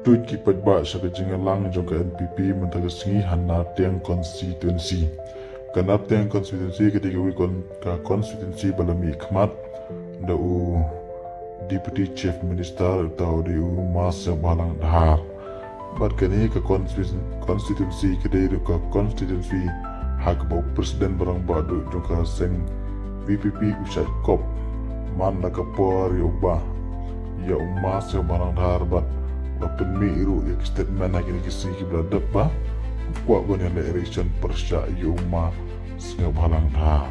tu kipat ba sa kajingalang jong ka NPP mentagasngi hanna tiang constituency. Kanap tiang constituency ketika wikon ka constituency balami khmat da u deputy chief minister atau di u mas balang dhar. Bat kani ka constituency kedai ka constituency hak bau presiden barang badu jong ka seng VPP usat kop man da ka por yoba ya umas barang dhar bat Bapen mi iru statement lagi ni kisi kibla dapba kuat goni le election persya yuma senga balang dah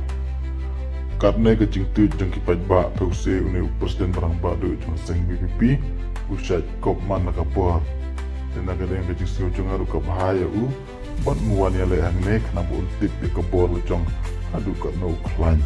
karena kecing tu jeng kipat ba pause uni presiden barang badu jeng seng BPP usat kop man nakapor dan naga yang kecing siu jeng aru ka bahaya bat muan ya le angne kana bu untip di kebor jeng adu ka no klan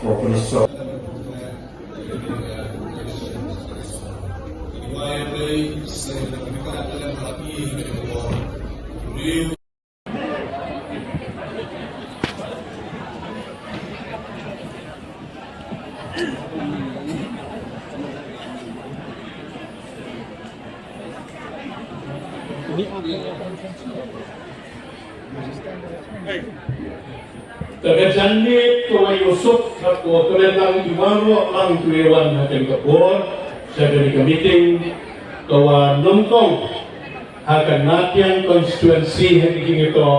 Profesor Tagajani Tuan Yusuf atau Tuan Imaro ang tuliwan natin kapor sa ganitong meeting kawan nongkong akan natin constituency hanggang ito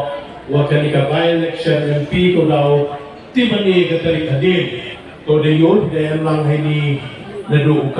wakan ika by-election MP ko daw timani katarik adin ko dayon dahil lang hindi naduukan